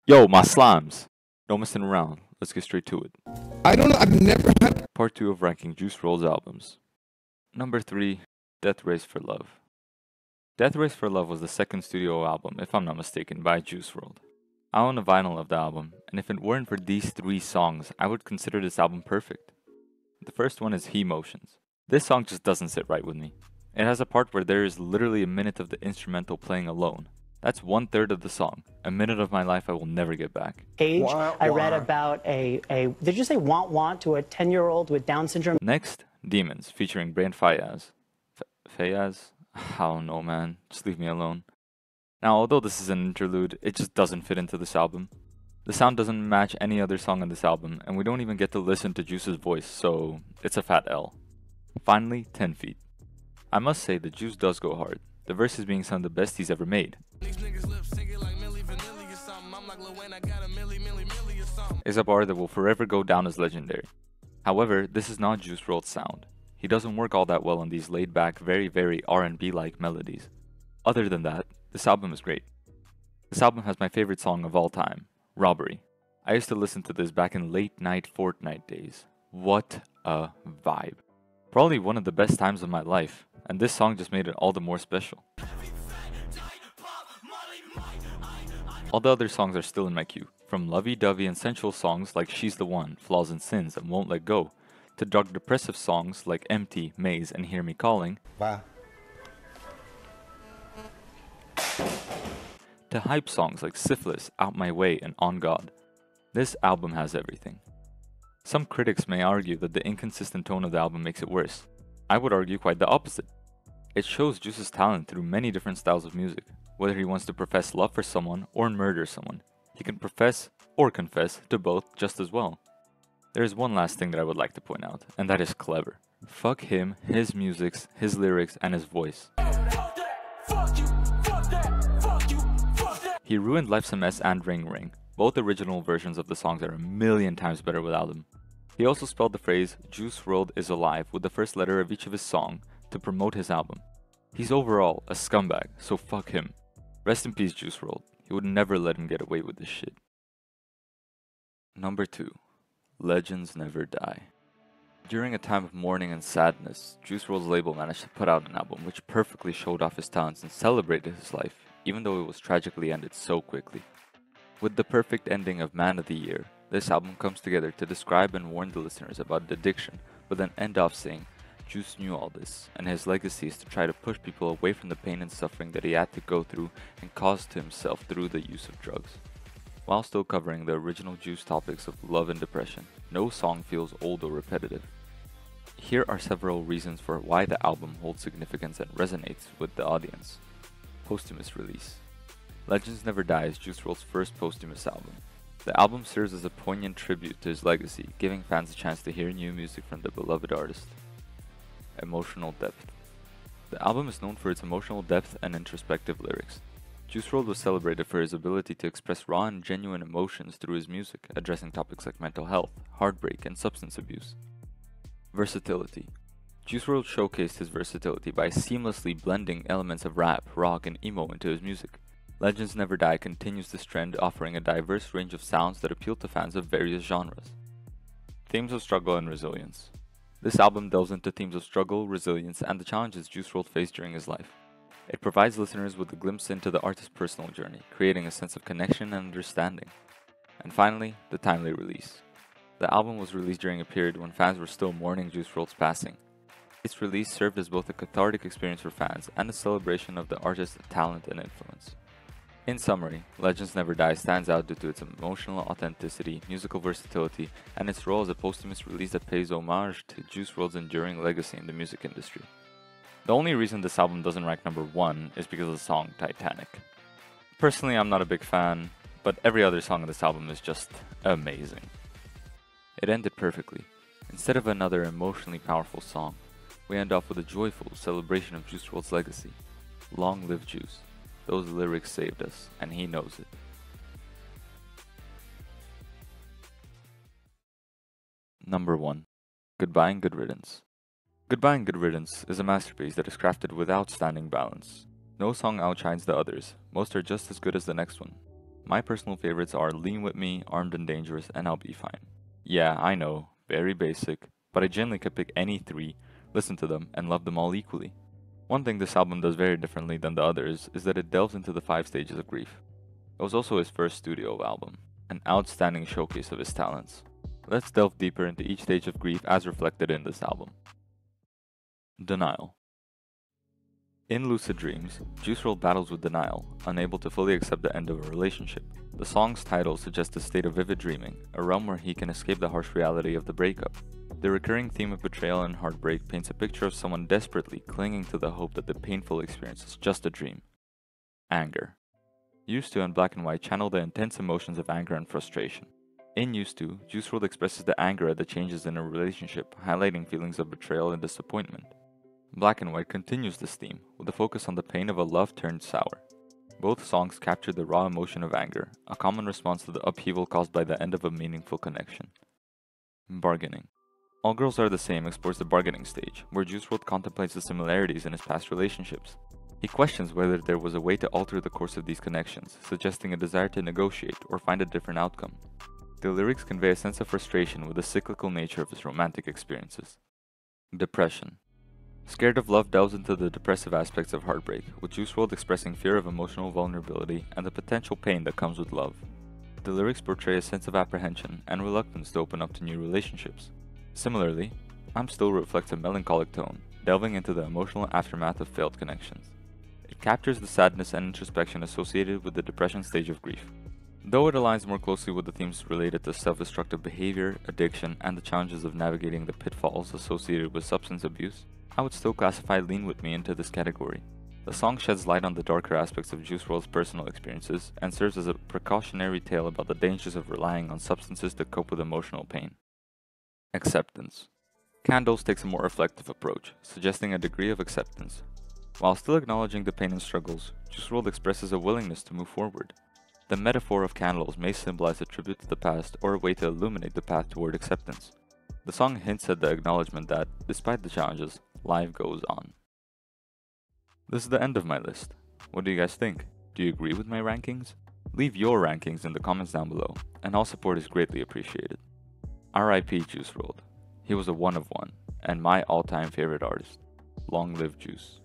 Yo, my slimes! No messing around. Let's get straight to it. I don't know. I've never had. Part 2 of ranking Juice WRLD's albums. Number 3, Death Race for Love. Death Race for Love was the second studio album, if I'm not mistaken, by Juice WRLD. I own a vinyl of the album, and if it weren't for these 3 songs, I would consider this album perfect. The first one is He Motions. This song just doesn't sit right with me. It has a part where there is literally a minute of the instrumental playing alone. That's 1/3 of the song. A minute of my life I will never get back. Age, I read about did you say want to a 10-year-old with Down syndrome? Next, Demons, featuring Brand Fayaz. Fayaz? I don't know, man. Just leave me alone. Now, although this is an interlude, it just doesn't fit into this album. The sound doesn't match any other song on this album, and we don't even get to listen to Juice's voice, so it's a fat L. Finally, 10 Feet. I must say that Juice does go hard, the verses being some of the best he's ever made. Is a bar that will forever go down as legendary. However, this is not Juice WRLD's sound. He doesn't work all that well on these laid-back, very R&B-like melodies. Other than that, this album is great. This album has my favorite song of all time, Robbery. I used to listen to this back in late-night Fortnite days. What a vibe. Probably one of the best times of my life, and this song just made it all the more special. All the other songs are still in my queue, from lovey-dovey and sensual songs like She's the One, Flaws and Sins, and Won't Let Go, to dark depressive songs like Empty, Maze, and Hear Me Calling, Wow. to hype songs like Syphilis, Out My Way, and On God. This album has everything. Some critics may argue that the inconsistent tone of the album makes it worse. I would argue quite the opposite. It shows Juice's talent through many different styles of music. Whether he wants to profess love for someone or murder someone, he can profess or confess to both just as well. There is one last thing that I would like to point out, and that is Clever. Fuck him, his musics, his lyrics, and his voice. He ruined Life's a Mess and Ring Ring. Both original versions of the songs are a million times better without him. He also spelled the phrase Juice WRLD is alive with the first letter of each of his songs to promote his album. He's overall a scumbag, so fuck him. Rest in peace, Juice WRLD. He would never let him get away with this shit. Number 2. Legends Never Die. During a time of mourning and sadness, Juice WRLD's label managed to put out an album which perfectly showed off his talents and celebrated his life, even though it was tragically ended so quickly. With the perfect ending of Man of the Year, this album comes together to describe and warn the listeners about addiction, but then end off saying, Juice knew all this, and his legacy is to try to push people away from the pain and suffering that he had to go through and caused to himself through the use of drugs. While still covering the original Juice topics of love and depression, no song feels old or repetitive. Here are several reasons for why the album holds significance and resonates with the audience. Posthumous release. Legends Never Die is Juice WRLD's first posthumous album. The album serves as a poignant tribute to his legacy, giving fans a chance to hear new music from the beloved artist. Emotional depth. The album is known for its emotional depth and introspective lyrics. Juice WRLD was celebrated for his ability to express raw and genuine emotions through his music, addressing topics like mental health, heartbreak, and substance abuse. Versatility. Juice WRLD showcased his versatility by seamlessly blending elements of rap, rock, and emo into his music. Legends Never Die continues this trend, offering a diverse range of sounds that appeal to fans of various genres. Themes of struggle and resilience. This album delves into themes of struggle, resilience, and the challenges Juice WRLD faced during his life. It provides listeners with a glimpse into the artist's personal journey, creating a sense of connection and understanding. And finally, the timely release. The album was released during a period when fans were still mourning Juice WRLD's passing. Its release served as both a cathartic experience for fans and a celebration of the artist's talent and influence. In summary, Legends Never Die stands out due to its emotional authenticity, musical versatility, and its role as a posthumous release that pays homage to Juice WRLD's enduring legacy in the music industry. The only reason this album doesn't rank number 1 is because of the song Titanic. Personally, I'm not a big fan, but every other song on this album is just amazing. It ended perfectly. Instead of another emotionally powerful song, we end off with a joyful celebration of Juice WRLD's legacy. Long live Juice. Those lyrics saved us, and he knows it. Number 1. Goodbye and Good Riddance. Goodbye and Good Riddance is a masterpiece that is crafted with outstanding balance. No song outshines the others, most are just as good as the next one. my personal favorites are Lean With Me, Armed and Dangerous, and I'll Be Fine. Yeah, I know, very basic, but I genuinely could pick any three, listen to them, and love them all equally. One thing this album does very differently than the others is that it delves into the 5 stages of grief. It was also his first studio album, an outstanding showcase of his talents. Let's delve deeper into each stage of grief as reflected in this album. Denial. In Lucid Dreams, Juice WRLD battles with denial, unable to fully accept the end of a relationship. The song's title suggests a state of vivid dreaming, a realm where he can escape the harsh reality of the breakup. The recurring theme of betrayal and heartbreak paints a picture of someone desperately clinging to the hope that the painful experience is just a dream. Anger. Used To and Black and White channel the intense emotions of anger and frustration. In Used To, Juice WRLD expresses the anger at the changes in a relationship, highlighting feelings of betrayal and disappointment. Black and White continues this theme, with a focus on the pain of a love turned sour. Both songs capture the raw emotion of anger, a common response to the upheaval caused by the end of a meaningful connection. Bargaining. All Girls Are the Same explores the bargaining stage, where Juice WRLD contemplates the similarities in his past relationships. He questions whether there was a way to alter the course of these connections, suggesting a desire to negotiate or find a different outcome. The lyrics convey a sense of frustration with the cyclical nature of his romantic experiences. Depression. Scared of Love delves into the depressive aspects of heartbreak, with Juice WRLD expressing fear of emotional vulnerability and the potential pain that comes with love. The lyrics portray a sense of apprehension and reluctance to open up to new relationships. Similarly, I'm Still reflects a melancholic tone, delving into the emotional aftermath of failed connections. It captures the sadness and introspection associated with the depression stage of grief. Though it aligns more closely with the themes related to self-destructive behavior, addiction, and the challenges of navigating the pitfalls associated with substance abuse, I would still classify Lean With Me into this category. The song sheds light on the darker aspects of Juice WRLD's personal experiences and serves as a precautionary tale about the dangers of relying on substances to cope with emotional pain. Acceptance. Candles takes a more reflective approach, suggesting a degree of acceptance. While still acknowledging the pain and struggles, Juice WRLD expresses a willingness to move forward. The metaphor of candles may symbolize a tribute to the past or a way to illuminate the path toward acceptance. The song hints at the acknowledgement that, despite the challenges, life goes on. This is the end of my list. What do you guys think? Do you agree with my rankings? Leave your rankings in the comments down below, and all support is greatly appreciated. R.I.P. Juice WRLD. He was a one of one, and my all-time favorite artist. Long live Juice.